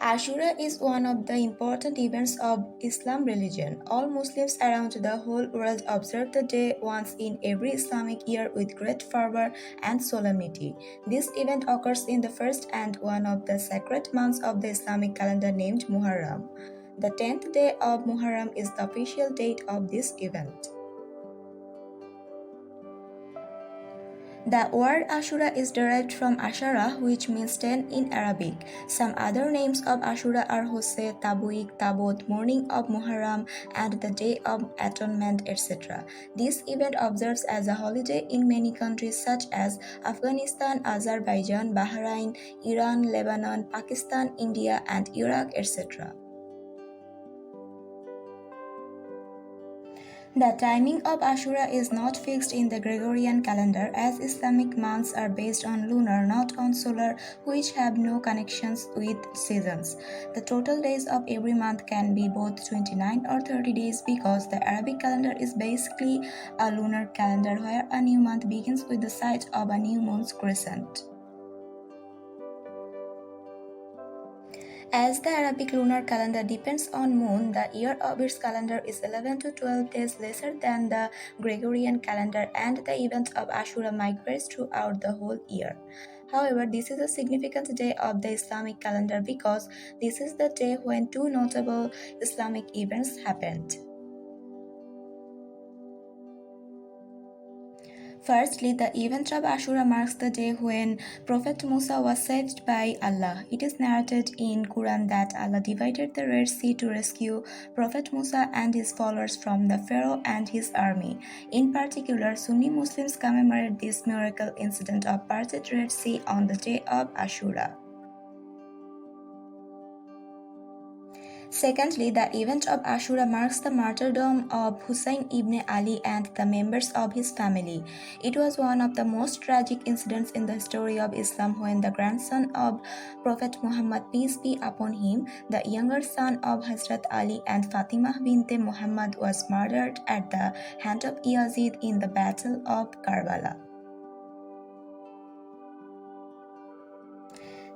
Ashura is one of the important events of Islam religion. All Muslims around the whole world observe the day once in every Islamic year with great fervor and solemnity. This event occurs in the first and one of the sacred months of the Islamic calendar named Muharram. The 10th day of Muharram is the official date of this event. The word Ashura is derived from Ashara, which means 10 in Arabic. Some other names of Ashura are Hoseh, Tabuik, Tabot, morning of Muharram, and the day of atonement, etc. This event observes as a holiday in many countries such as Afghanistan, Azerbaijan, Bahrain, Iran, Lebanon, Pakistan, India, and Iraq, etc. The timing of Ashura is not fixed in the Gregorian calendar, as Islamic months are based on lunar, not on solar, which have no connections with seasons. The total days of every month can be both 29 or 30 days because the Arabic calendar is basically a lunar calendar where a new month begins with the sight of a new moon's crescent. As the Arabic lunar calendar depends on moon, the year of its calendar is 11 to 12 days lesser than the Gregorian calendar, and the event of Ashura migrates throughout the whole year. However, this is a significant day of the Islamic calendar because this is the day when two notable Islamic events happened. Firstly, the event of Ashura marks the day when Prophet Musa was saved by Allah. It is narrated in Quran that Allah divided the Red Sea to rescue Prophet Musa and his followers from the Pharaoh and his army. In particular, Sunni Muslims commemorate this miracle incident of parted Red Sea on the day of Ashura. Secondly, the event of Ashura marks the martyrdom of Hussain ibn Ali and the members of his family. It was one of the most tragic incidents in the history of Islam when the grandson of Prophet Muhammad, peace be upon him, the younger son of Hazrat Ali and Fatima Bint Muhammad, was murdered at the hand of Yazid in the Battle of Karbala.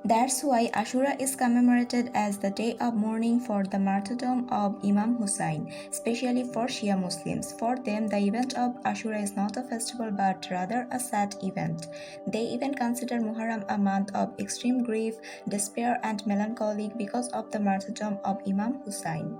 That's why Ashura is commemorated as the day of mourning for the martyrdom of Imam Hussain, especially for Shia Muslims. For them, the event of Ashura is not a festival but rather a sad event. They even consider Muharram a month of extreme grief, despair, and melancholy because of the martyrdom of Imam Hussain.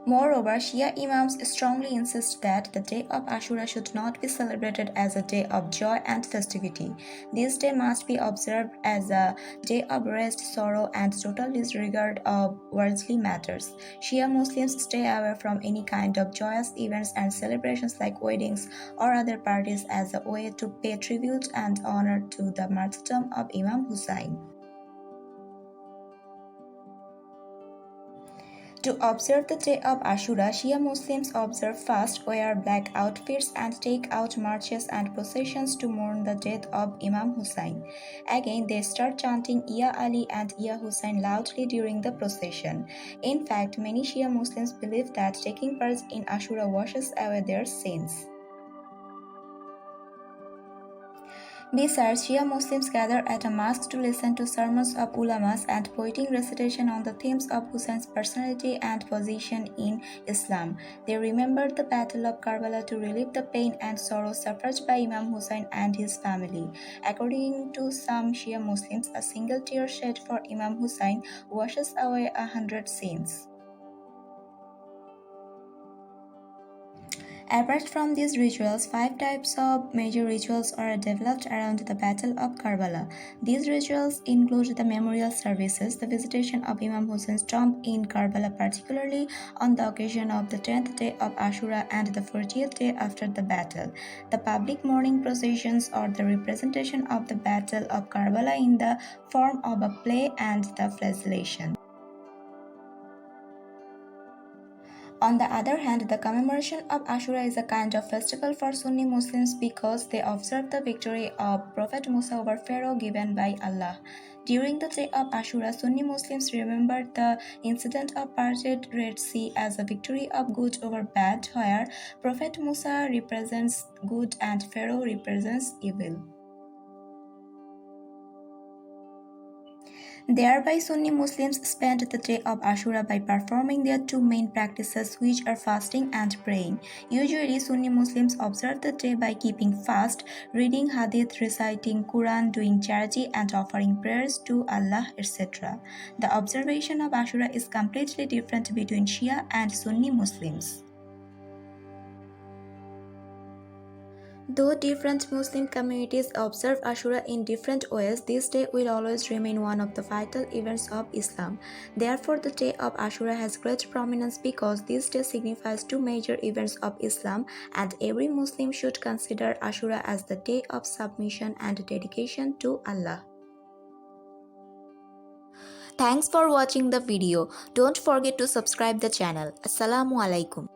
Moreover, Shia Imams strongly insist that the day of Ashura should not be celebrated as a day of joy and festivity. This day must be observed as a day of rest, sorrow, and total disregard of worldly matters. Shia Muslims stay away from any kind of joyous events and celebrations like weddings or other parties as a way to pay tribute and honor to the martyrdom of Imam Hussain. To observe the day of Ashura, Shia Muslims observe fast, wear black outfits, and take out marches and processions to mourn the death of Imam Hussain. Again, they start chanting Ya Ali and Ya Hussain loudly during the procession. In fact, many Shia Muslims believe that taking part in Ashura washes away their sins. Besides, Shia Muslims gather at a mosque to listen to sermons of ulamas and poetic recitation on the themes of Hussein's personality and position in Islam. They remember the Battle of Karbala to relieve the pain and sorrow suffered by Imam Hussain and his family. According to some Shia Muslims, a single tear shed for Imam Hussain washes away 100 sins. Apart from these rituals, 5 types of major rituals are developed around the Battle of Karbala. These rituals include the memorial services, the visitation of Imam Hussein's tomb in Karbala, particularly on the occasion of the 10th day of Ashura and the 40th day after the battle, the public mourning processions or the representation of the Battle of Karbala in the form of a play, and the flagellation. On the other hand, the commemoration of Ashura is a kind of festival for Sunni Muslims because they observe the victory of Prophet Musa over Pharaoh given by Allah. During the day of Ashura, Sunni Muslims remember the incident of parted Red Sea as a victory of good over bad, where Prophet Musa represents good and Pharaoh represents evil. Thereby, Sunni Muslims spend the day of Ashura by performing their two main practices, which are fasting and praying. Usually, Sunni Muslims observe the day by keeping fast, reading Hadith, reciting Quran, doing charity, and offering prayers to Allah, etc. The observation of Ashura is completely different between Shia and Sunni Muslims. Though different Muslim communities observe Ashura in different ways, this day will always remain one of the vital events of Islam. Therefore, the day of Ashura has great prominence because this day signifies two major events of Islam, and every Muslim should consider Ashura as the day of submission and dedication to Allah. Thanks for watching the video. Don't forget to subscribe the channel. Assalamu alaikum.